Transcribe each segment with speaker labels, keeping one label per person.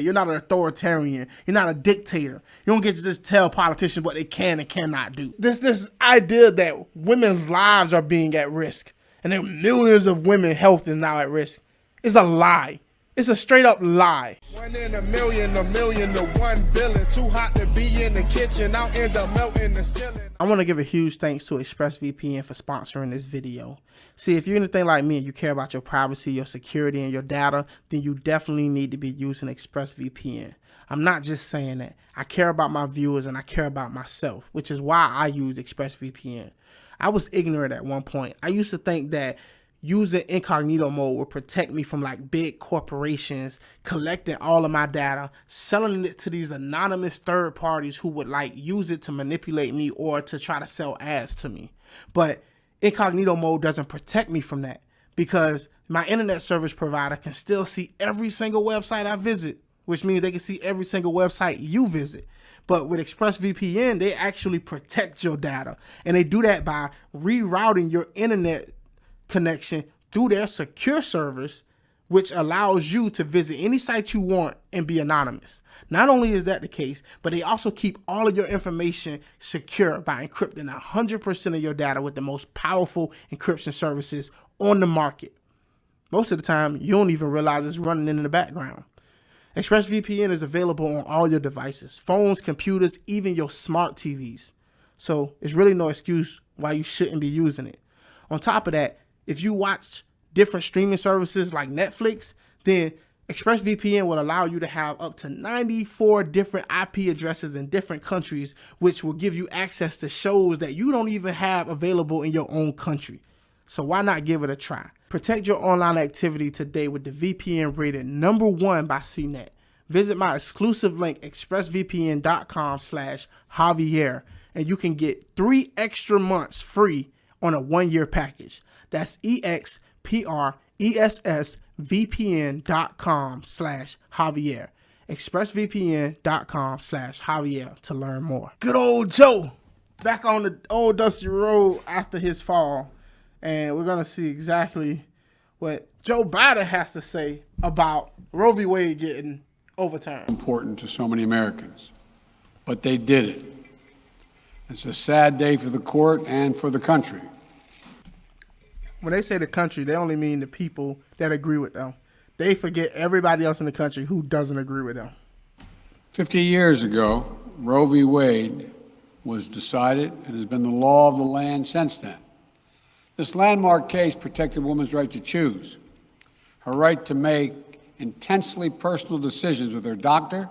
Speaker 1: You're not an authoritarian. You're not a dictator. You don't get to just tell politicians what they can and cannot do. This idea that women's lives are being at risk and that millions of women's health is now at risk is a lie. It's a straight up lie.
Speaker 2: 1 in a million to one villain. Too hot to be in the kitchen, I'll end up melting the ceiling.
Speaker 1: I want to give a huge thanks to ExpressVPN for sponsoring this video. See, if you're anything like me and you care about your privacy, your security, and your data, then you definitely need to be using ExpressVPN. I'm not just saying that. I care about my viewers and I care about myself, which is why I use ExpressVPN. I was ignorant at one point. I used to think that using incognito mode would protect me from like big corporations collecting all of my data, selling it to these anonymous third parties who would like use it to manipulate me or to try to sell ads to me. But incognito mode doesn't protect me from that because my internet service provider can still see every single website I visit, which means they can see every single website you visit. But with ExpressVPN, they actually protect your data, and they do that by rerouting your internet connection through their secure service, which allows you to visit any site you want and be anonymous. Not only is that the case, but they also keep all of your information secure by encrypting 100% of your data with the most powerful encryption services on the market. Most of the time, you don't even realize it's running in the background. ExpressVPN is available on all your devices, phones, computers, even your smart TVs. So it's really no excuse why you shouldn't be using it. On top of that, if you watch different streaming services like Netflix, then ExpressVPN will allow you to have up to 94 different IP addresses in different countries, which will give you access to shows that you don't even have available in your own country. So why not give it a try? Protect your online activity today with the VPN rated #1 by CNET. Visit my exclusive link, expressvpn.com/Javier, and you can get 3 extra months free on a 1-year package. That's expressvpn.com/Javier. expressvpn.com/Javier to learn more. Good old Joe back on the old dusty road after his fall. And we're going to see exactly what Joe Biden has to say about Roe V Wade getting overturned.
Speaker 3: Important to so many Americans, but they did it. It's a sad day for the court and for the country.
Speaker 1: When they say the country, they only mean the people that agree with them. They forget everybody else in the country who doesn't agree with them.
Speaker 3: 50 years ago, Roe v. Wade was decided and has been the law of the land since then. This landmark case protected a woman's right to choose, her right to make intensely personal decisions with her doctor,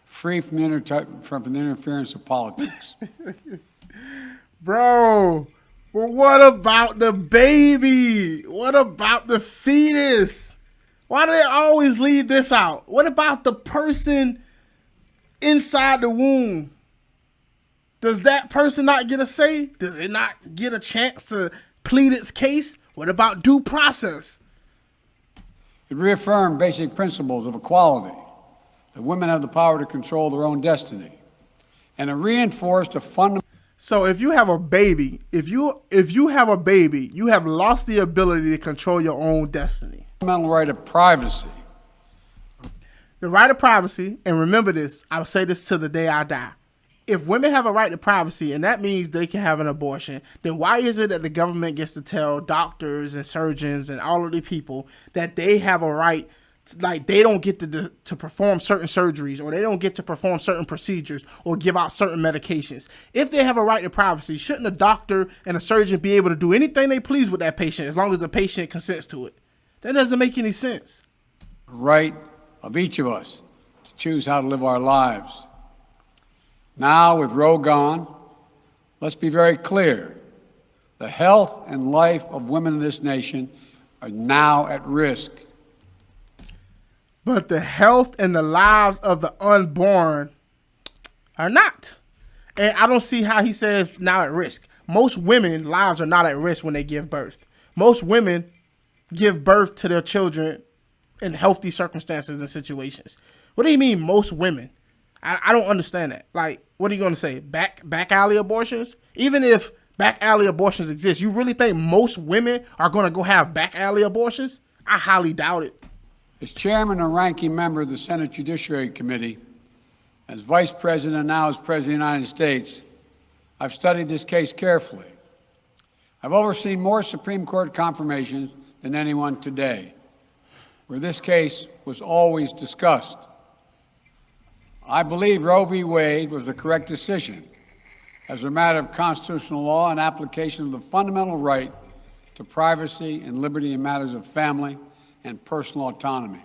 Speaker 3: free from the interference of politics.
Speaker 1: Bro, well, what about the baby? What about the fetus? Why do they always leave this out? What about the person inside the womb? Does that person not get a say? Does it not get a chance to plead its case? What about due process?
Speaker 3: It reaffirmed basic principles of equality, that women have the power to control their own destiny, and it reinforced a fundamental.
Speaker 1: So if you have a baby, if you have a baby, you have lost the ability to control your own destiny.
Speaker 3: Fundamental right of privacy.
Speaker 1: The right of privacy, and remember this, I'll say this till the day I die. If women have a right to privacy, and that means they can have an abortion, then why is it that the government gets to tell doctors and surgeons and all of the people that they have a right, like they don't get to perform certain surgeries, or they don't get to perform certain procedures, or give out certain medications? If they have a right to privacy, shouldn't a doctor and a surgeon be able to do anything they please with that patient as long as the patient consents to it? That doesn't make any sense.
Speaker 3: Right of each of us to choose how to live our lives. Now, with Roe gone, let's be very clear. The health and life of women in this nation are now at risk.
Speaker 1: But the health and the lives of the unborn are not. And I don't see how he says now at risk. Most women's lives are not at risk when they give birth. Most women give birth to their children in healthy circumstances and situations. What do you mean most women? I don't understand that. Like, what are you going to say? Back alley abortions? Even if back alley abortions exist, you really think most women are going to go have back alley abortions? I highly doubt it.
Speaker 3: As chairman and ranking member of the Senate Judiciary Committee, as vice president and now as president of the United States, I've studied this case carefully. I've overseen more Supreme Court confirmations than anyone today, where this case was always discussed. I believe Roe v. Wade was the correct decision as a matter of constitutional law and application of the fundamental right to privacy and liberty in matters of family and personal autonomy.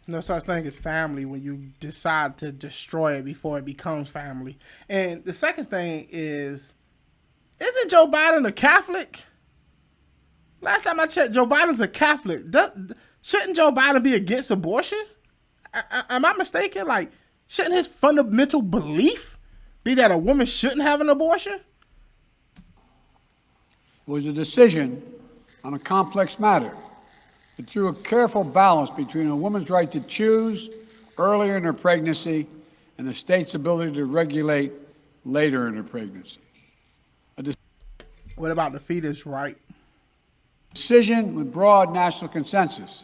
Speaker 1: No such thing as family when you decide to destroy it before it becomes family. And the second thing is, isn't Joe Biden a Catholic? Last time I checked, Joe Biden's a Catholic. Shouldn't Joe Biden be against abortion? Am I mistaken? Like, shouldn't his fundamental belief be that a woman shouldn't have an abortion?
Speaker 3: It was a decision on a complex matter. It drew a careful balance between a woman's right to choose earlier in her pregnancy and the state's ability to regulate later in her pregnancy.
Speaker 1: What about the fetus right?
Speaker 3: Decision with broad national consensus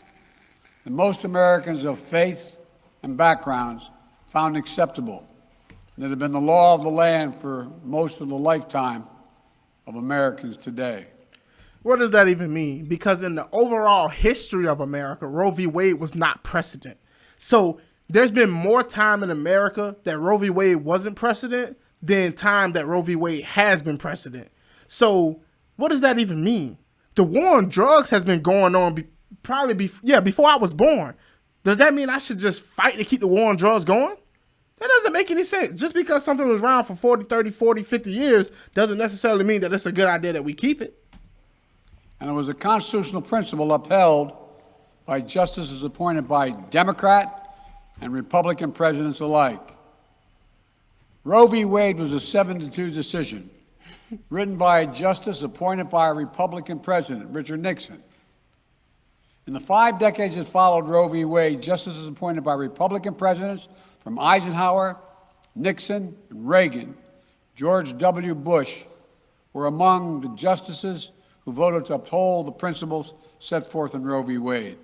Speaker 3: that most Americans of faith and backgrounds found acceptable, that have been the law of the land for most of the lifetime of Americans today.
Speaker 1: What does that even mean? Because in the overall history of America, Roe v. Wade was not precedent. So there's been more time in America that Roe v. Wade wasn't precedent than time that Roe v. Wade has been precedent. So what does that even mean? The war on drugs has been going on before I was born. Does that mean I should just fight to keep the war on drugs going? That doesn't make any sense. Just because something was around for 40, 30, 40, 50 years doesn't necessarily mean that it's a good idea that we keep it.
Speaker 3: And it was a constitutional principle upheld by justices appointed by Democrat and Republican presidents alike. Roe v. Wade was a 7-2 decision written by a justice appointed by a Republican president, Richard Nixon. In the 5 decades that followed Roe v. Wade, justices appointed by Republican presidents from Eisenhower, Nixon, and Reagan, George W. Bush, were among the justices who voted to uphold the principles set forth in Roe v. Wade.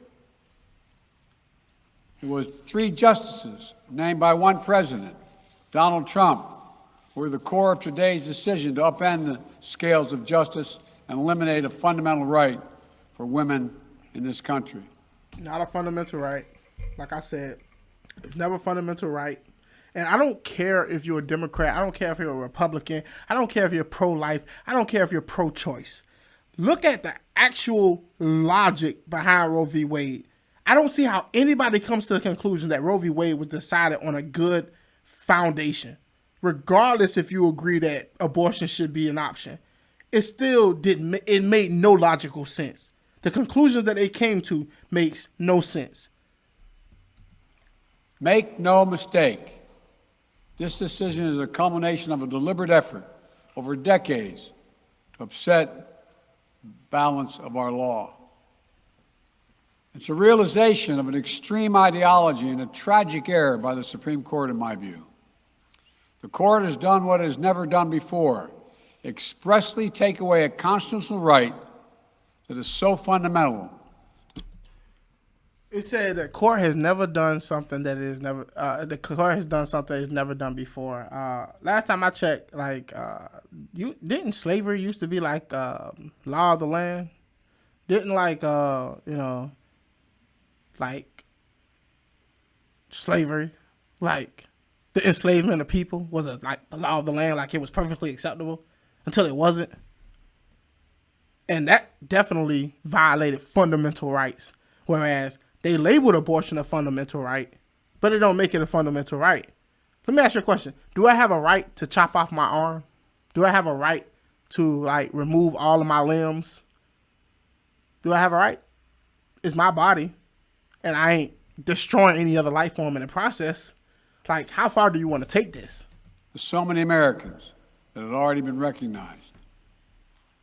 Speaker 3: It was 3 justices named by 1 president, Donald Trump, who were the core of today's decision to upend the scales of justice and eliminate a fundamental right for women in this country.
Speaker 1: Not a fundamental right. Like I said, it's never a fundamental right. And I don't care if you're a Democrat. I don't care if you're a Republican. I don't care if you're pro-life. I don't care if you're pro-choice. Look at the actual logic behind Roe v. Wade. I don't see how anybody comes to the conclusion that Roe v. Wade was decided on a good foundation. Regardless if you agree that abortion should be an option, it made no logical sense. The conclusion that they came to makes no sense.
Speaker 3: Make no mistake, this decision is a culmination of a deliberate effort over decades to upset the balance of our law. It's a realization of an extreme ideology and a tragic error by the Supreme Court, in my view. The court has done what it has never done before, expressly take away a constitutional right that is so fundamental.
Speaker 1: It said the court has never done something that is never. The court has done something it's never done before. Last time I checked, didn't slavery used to be like law of the land? Didn't slavery, the enslavement of people was like the law of the land, like it was perfectly acceptable until it wasn't. And that definitely violated fundamental rights. Whereas they labeled abortion a fundamental right, but it don't make it a fundamental right. Let me ask you a question. Do I have a right to chop off my arm? Do I have a right to remove all of my limbs? Do I have a right? It's my body, and I ain't destroying any other life form in the process. How far do you want to take this?
Speaker 3: There's so many Americans that had already been recognized.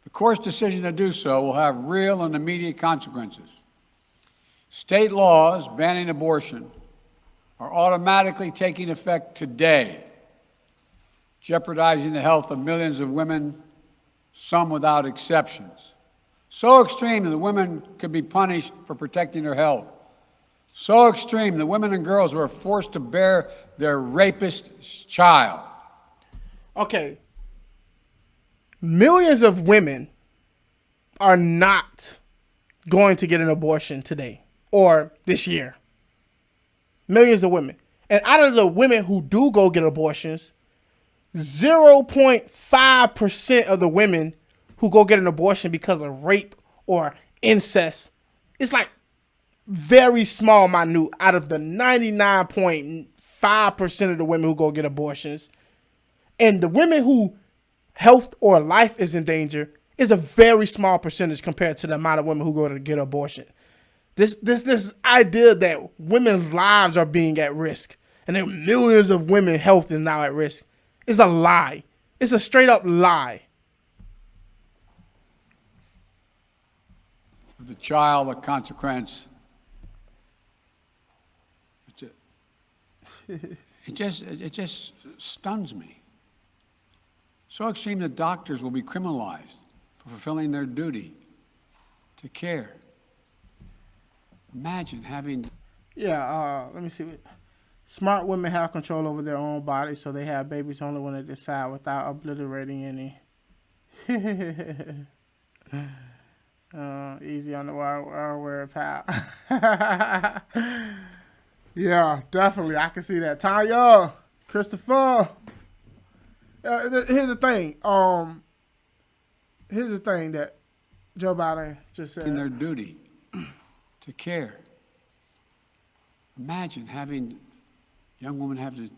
Speaker 3: The court's decision to do so will have real and immediate consequences. State laws banning abortion are automatically taking effect today, jeopardizing the health of millions of women, some without exceptions. So extreme that women could be punished for protecting their health. So extreme that women and girls were forced to bear their rapist's child.
Speaker 1: Okay. Millions of women are not going to get an abortion today or this year. Millions of women. And out of the women who do go get abortions, 0.5% of the women who go get an abortion because of rape or incest, it's like very small, minute out of the 99.5% of the women who go get abortions. And the women who health or life is in danger is a very small percentage compared to the amount of women who go to get abortion. This idea that women's lives are being at risk and that millions of women's health is now at risk is a lie. It's a straight up lie.
Speaker 3: The child, a consequence. It just stuns me. So extreme that doctors will be criminalized for fulfilling their duty to care. Imagine having...
Speaker 1: Yeah, let me see. Smart women have control over their own bodies, so they have babies only when they decide without obliterating any. Easy on the word, pal. Yeah, definitely. I can see that. Tanya, Christopher. Here's the thing. Here's the thing that Joe Biden just said.
Speaker 3: In their duty to care. Imagine having young women have to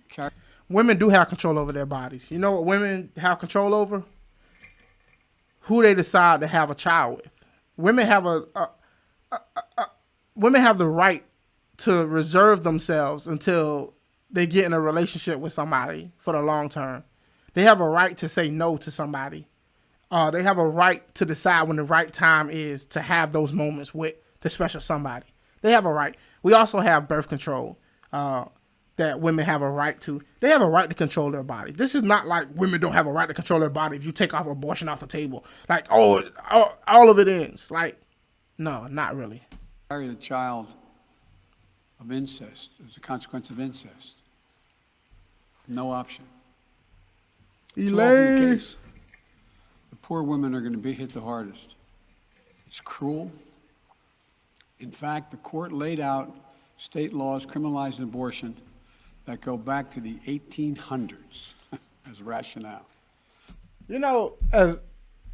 Speaker 3: carry.
Speaker 1: Women do have control over their bodies. You know what women have control over? Who they decide to have a child with. Women have women have the right to reserve themselves until they get in a relationship with somebody for the long term. They have a right to say no to somebody. They have a right to decide when the right time is to have those moments with the special somebody. They have a right. We also have birth control that women have a right to. They have a right to control their body. This is not like women don't have a right to control their body if you take off abortion off the table. Like, all of it ends. Like, no, not really.
Speaker 3: Carry the child of incest as a consequence of incest. No option. Too often the case. The poor women are going to be hit the hardest. It's cruel. In fact, the court laid out state laws criminalizing abortion that go back to the 1800s as rationale.
Speaker 1: You know, as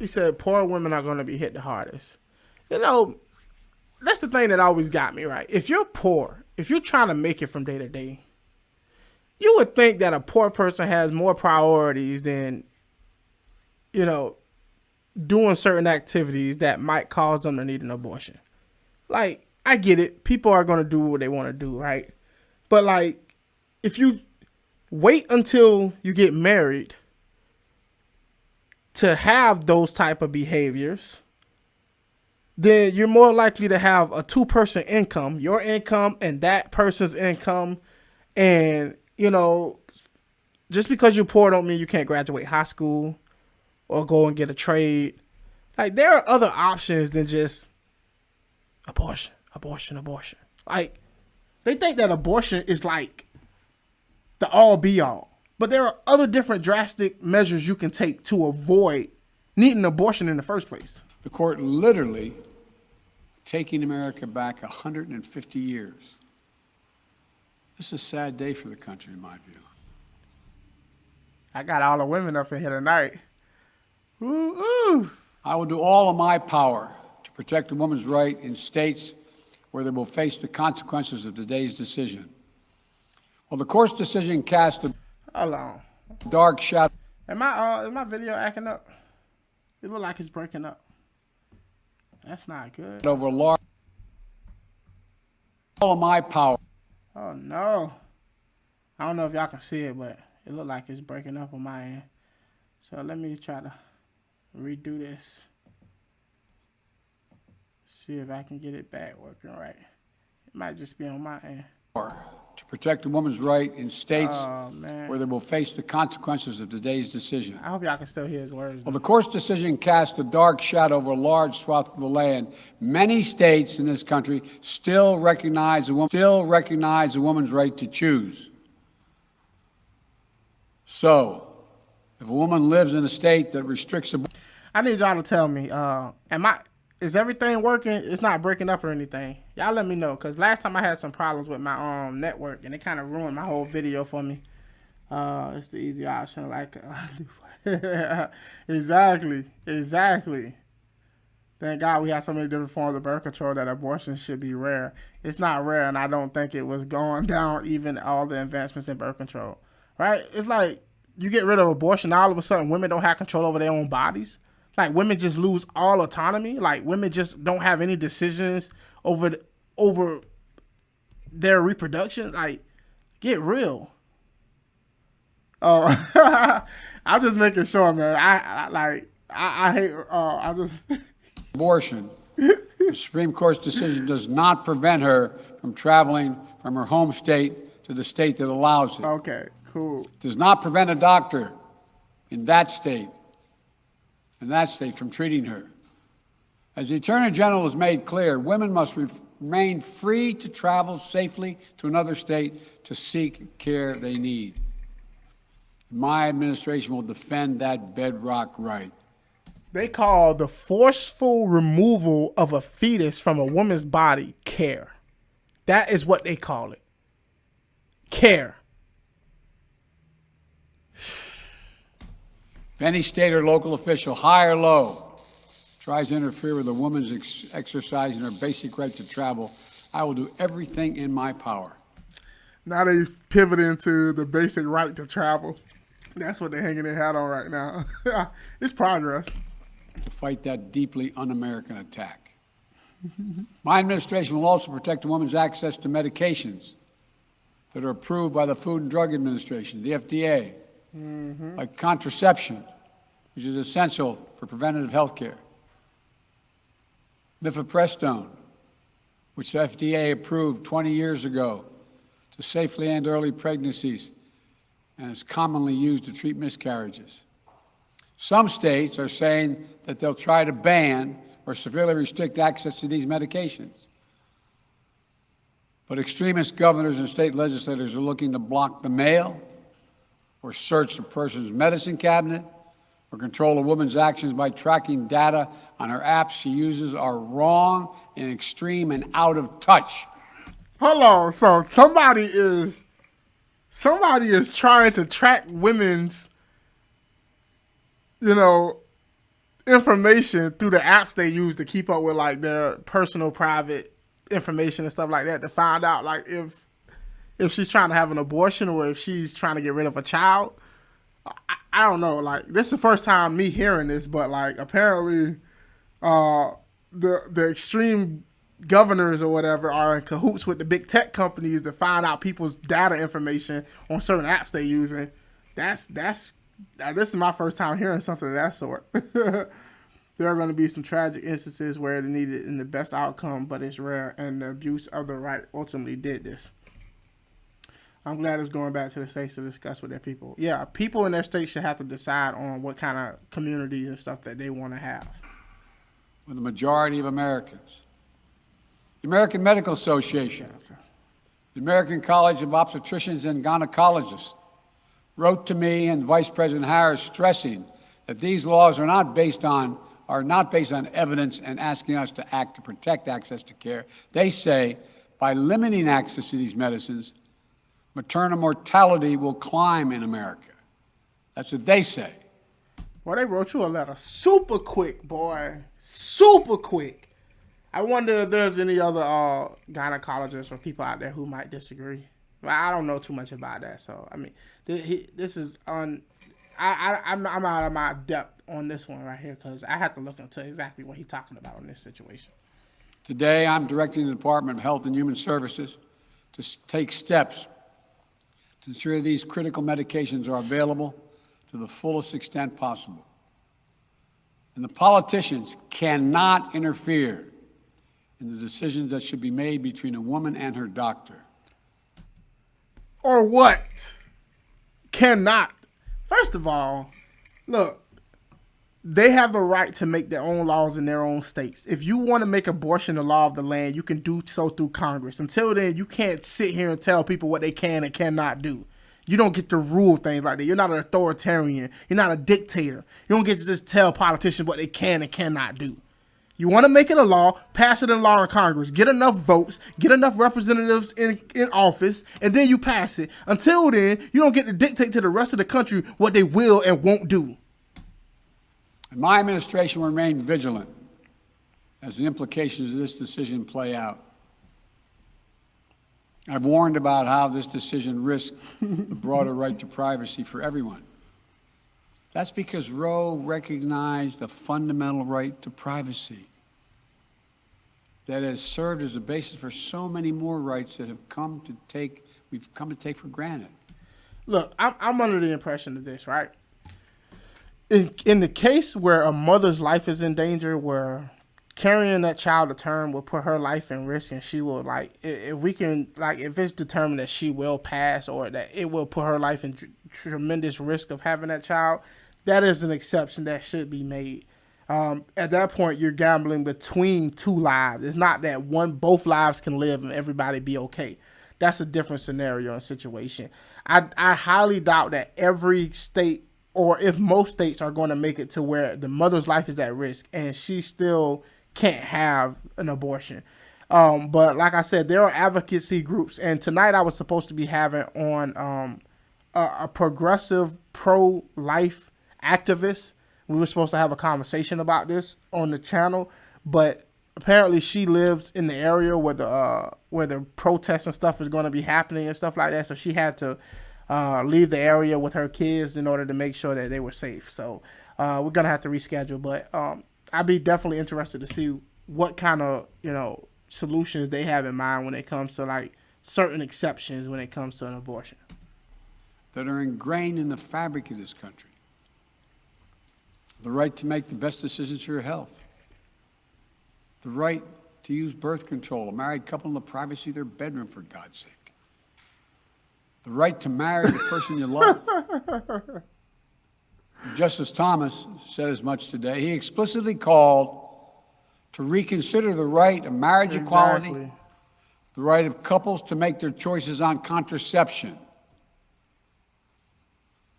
Speaker 1: he said, poor women are going to be hit the hardest. You know, that's the thing that always got me, right? If you're poor, if you're trying to make it from day to day, you would think that a poor person has more priorities than, you know, doing certain activities that might cause them to need an abortion. Like, I get it. People are going to do what they want to do, right? But, like, if you wait until you get married to have those type of behaviors, then you're more likely to have a two-person income, your income and that person's income. And, you know, just because you're poor don't mean you can't graduate high school or go and get a trade. Like, there are other options than just abortion. Like, they think that abortion is like the all be all. But there are other different drastic measures you can take to avoid needing an abortion in the first place.
Speaker 3: The court literally taking America back 150 years. This is a sad day for the country, in my view.
Speaker 1: I got all the women up in here tonight. Ooh, ooh.
Speaker 3: I will do all of my power to protect a woman's right in states where they will face the consequences of today's decision. Well, the court's decision cast a
Speaker 1: Hold on.
Speaker 3: dark shadow.
Speaker 1: Is my video acting up? It look like it's breaking up. That's not good.
Speaker 3: Over large. All of my power.
Speaker 1: Oh no. I don't know if y'all can see it, but it look like it's breaking up on my end. So let me try to redo this. See if I can get it back working right. It might just be on my end.
Speaker 3: To to protect a woman's right in states
Speaker 1: Oh, man.
Speaker 3: where they will face the consequences of today's decision.
Speaker 1: I hope y'all can still hear his words.
Speaker 3: Well, the court's decision cast a dark shadow over a large swath of the land. Many states in this country still recognize a woman's right to choose. So, if a woman lives in a state that restricts abortion,
Speaker 1: I need y'all to tell me, is everything working? It's not breaking up or anything. Y'all let me know, because last time I had some problems with my network, and it kind of ruined my whole video for me. It's the easy option, like exactly. Thank God we have so many different forms of birth control that abortion should be rare. It's not rare, and I don't think it was going down even all the advancements in birth control. Right? It's like you get rid of abortion, all of a sudden women don't have control over their own bodies. Like women just lose all autonomy. Like women just don't have any decisions over their reproduction. Like, get real. Oh, I'm just making sure, man. I hate. I just.
Speaker 3: abortion, the Supreme Court's decision does not prevent her from traveling from her home state to the state that allows it.
Speaker 1: Okay, cool.
Speaker 3: Does not prevent a doctor in that state from treating her. As the Attorney General has made clear, women must remain free to travel safely to another state to seek care they need. My administration will defend that bedrock right.
Speaker 1: They call the forceful removal of a fetus from a woman's body care. That is what they call it. Care.
Speaker 3: If any state or local official, high or low, tries to interfere with a woman's exercising her basic right to travel, I will do everything in my power.
Speaker 1: Now they pivoting to the basic right to travel. That's what they're hanging their hat on right now. It's progress.
Speaker 3: To fight that deeply un-American attack. My administration will also protect a woman's access to medications that are approved by the Food and Drug Administration, the FDA, like contraception, which is essential for preventative health care, mifepristone, which the FDA approved 20 years ago to safely end early pregnancies and is commonly used to treat miscarriages. Some states are saying that they'll try to ban or severely restrict access to these medications. But extremist governors and state legislators are looking to block the mail or search a person's medicine cabinet or control a woman's actions by tracking data on her apps she uses are wrong and extreme and out of touch.
Speaker 1: Hold on. So somebody is trying to track women's information through the apps they use to keep up with like their personal private information and stuff like that, to find out like if she's trying to have an abortion or if she's trying to get rid of a child. I don't know. Like, this is the first time me hearing this, but like apparently the extreme governors or whatever are in cahoots with the big tech companies to find out people's data information on certain apps they use. And this is my first time hearing something of that sort. There are going to be some tragic instances where they needed in the best outcome, but it's rare, and the abuse of the right ultimately did this. I'm glad it's going back to the states to discuss with their people. Yeah, people in their state should have to decide on what kind of communities and stuff that they want to have.
Speaker 3: With the majority of Americans. The American Medical Association, the American College of Obstetricians and Gynecologists, wrote to me and Vice President Harris stressing that these laws are not based on evidence and asking us to act to protect access to care. They say by limiting access to these medicines, maternal mortality will climb in America. That's what they say.
Speaker 1: Well, they wrote you a letter super quick, boy. Super quick. I wonder if there's any other gynecologists or people out there who might disagree. Well, I don't know too much about that, so I mean, this is on. I'm out of my depth on this one right here because I have to look into exactly what he's talking about in this situation.
Speaker 3: Today, I'm directing the Department of Health and Human Services to take steps to ensure these critical medications are available to the fullest extent possible. And the politicians cannot interfere in the decisions that should be made between a woman and her doctor.
Speaker 1: or what cannot. First of all, look, they have the right to make their own laws in their own states. If you want to make abortion the law of the land, you can do so through Congress. Until then, you can't sit here and tell people what they can and cannot do. You don't get to rule things like that. You're not an authoritarian. You're not a dictator. You don't get to just tell politicians what they can and cannot do. You want to make it a law, pass it in law in Congress, get enough votes, get enough representatives in office, and then you pass it. Until then, you don't get to dictate to the rest of the country what they will and won't do.
Speaker 3: And my administration will remain vigilant as the implications of this decision play out. I've warned about how this decision risks the broader right to privacy for everyone. That's because Roe recognized the fundamental right to privacy that has served as a basis for so many more rights that we've come to take for granted.
Speaker 1: Look, I'm under the impression of this, right? In the case where a mother's life is in danger, where carrying that child to term will put her life in risk, and she will, if it's determined that she will pass or that it will put her life in tremendous risk of having that child, that is an exception that should be made. At that point, you're gambling between two lives. It's not that both lives can live and everybody be okay. That's a different scenario and situation. I highly doubt that every state, or if most states, are going to make it to where the mother's life is at risk and she still can't have an abortion. But like I said, there are advocacy groups, and tonight I was supposed to be having on a progressive pro-life activist. We were supposed to have a conversation about this on the channel, but apparently she lives in the area where the protests and stuff is going to be happening and stuff like that. So she had to leave the area with her kids in order to make sure that they were safe. So we're gonna have to reschedule, but I'd be definitely interested to see what kind of solutions they have in mind when it comes to like certain exceptions when it comes to an abortion
Speaker 3: that are ingrained in the fabric of this country. The right to make the best decisions for your health. The right to use birth control, a married couple in the privacy of their bedroom, for God's sake. The right to marry the person you love. Justice Thomas said as much today. He explicitly called to reconsider the right of marriage equality, the right of couples to make their choices on contraception.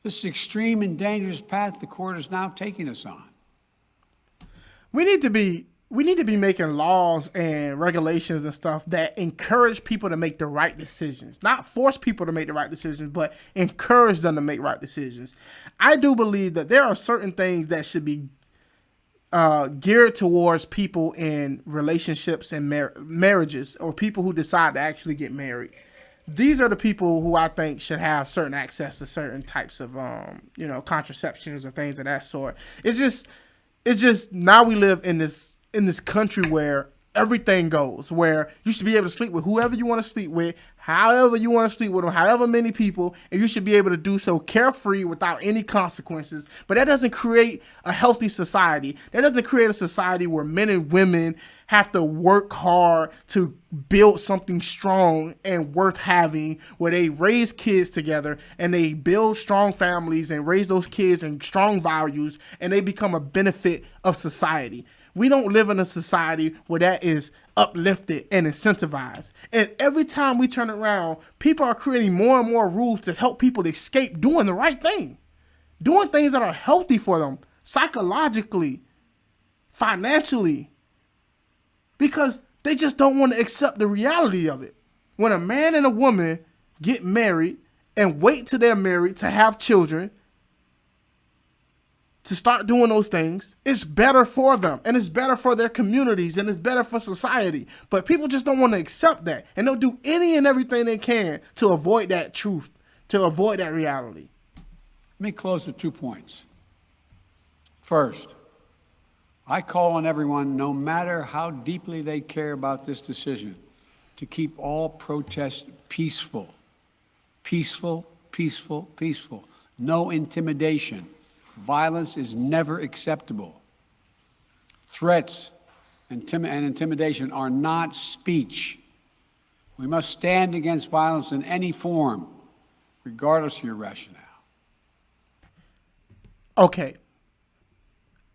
Speaker 3: This extreme and dangerous path the court is now taking us on.
Speaker 1: We need to be making laws and regulations and stuff that encourage people to make the right decisions. Not force people to make the right decisions, but encourage them to make right decisions. I do believe that there are certain things that should be geared towards people in relationships and marriages, or people who decide to actually get married. These are the people who I think should have certain access to certain types of, contraceptions or things of that sort. It's just now we live in this country where everything goes, where you should be able to sleep with whoever you want to sleep with, however you want to sleep with them, however many people, and you should be able to do so carefree without any consequences. But that doesn't create a healthy society. That doesn't create a society where men and women have to work hard to build something strong and worth having, where they raise kids together and they build strong families and raise those kids in strong values, and they become a benefit of society. We don't live in a society where that is uplifted and incentivized. And every time we turn around, people are creating more and more rules to help people escape doing the right thing, doing things that are healthy for them, psychologically, financially, because they just don't want to accept the reality of it. When a man and a woman get married and wait till they're married to have children, to start doing those things, it's better for them, and it's better for their communities, and it's better for society. But people just don't want to accept that, and they'll do any and everything they can to avoid that truth, to avoid that reality.
Speaker 3: Let me close with 2 points. First, I call on everyone, no matter how deeply they care about this decision, to keep all protests peaceful. Peaceful, peaceful, peaceful. No intimidation. Violence is never acceptable. Threats and intimidation are not speech. We must stand against violence in any form, regardless of your rationale.
Speaker 1: Okay.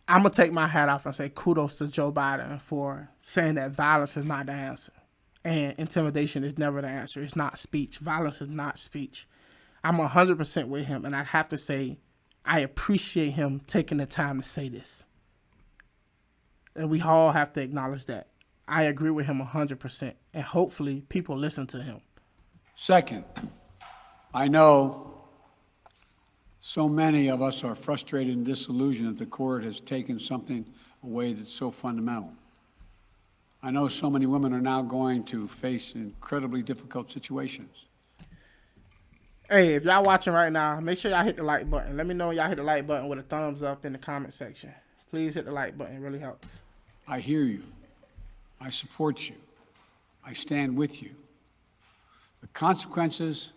Speaker 1: I'm going to take my hat off and say kudos to Joe Biden for saying that violence is not the answer. And intimidation is never the answer. It's not speech. Violence is not speech. I'm 100% with him. And I have to say, I appreciate him taking the time to say this. And we all have to acknowledge that. I agree with him 100%. And hopefully people listen to him.
Speaker 3: Second, I know so many of us are frustrated and disillusioned that the court has taken something away that's so fundamental. I know so many women are now going to face incredibly difficult situations.
Speaker 1: Hey, if y'all watching right now, make sure y'all hit the like button. Let me know y'all hit the like button with a thumbs up in the comment section. Please hit the like button. It really helps.
Speaker 3: I hear you. I support you. I stand with you. The consequences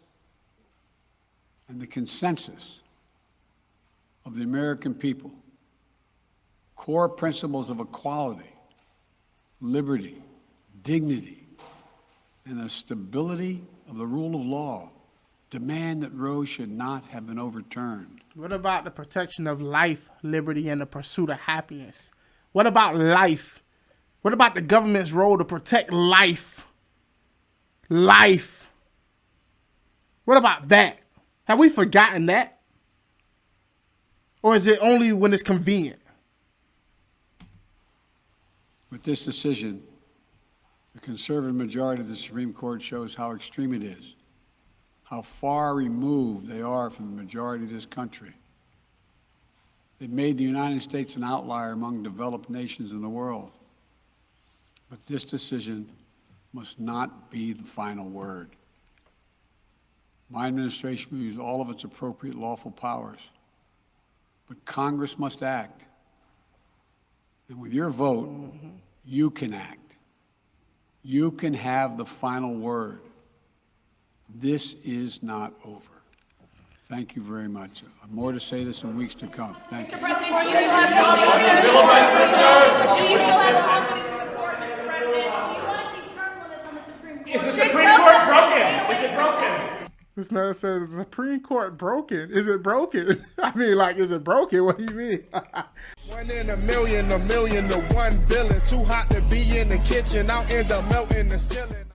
Speaker 3: and the consensus of the American people, core principles of equality, liberty, dignity, and the stability of the rule of law demand that Roe should not have been overturned.
Speaker 1: What about the protection of life, liberty, and the pursuit of happiness? What about life? What about the government's role to protect life? Life. What about that? Have we forgotten that? Or is it only when it's convenient?
Speaker 3: With this decision, the conservative majority of the Supreme Court shows how extreme it is, how far removed they are from the majority of this country. They've made the United States an outlier among developed nations in the world. But this decision must not be the final word. My administration will use all of its appropriate lawful powers, but Congress must act. And with your vote, you can act. You can have the final word. This is not over. Thank you very much. I have more to say this in weeks to come. Thank you.
Speaker 4: Mr. President, do you still have confidence in the court? Do you still have confidence in the court, Mr. President? Do you want to see term limits on the Supreme Court?
Speaker 5: Is the Supreme Court broken? Is it broken?
Speaker 1: This man said, is the Supreme Court broken? Is it broken? I mean, like, is it broken? What do you mean?
Speaker 2: 1 in a million to 1 villain. Too hot to be in the kitchen, I'll end up melting the ceiling.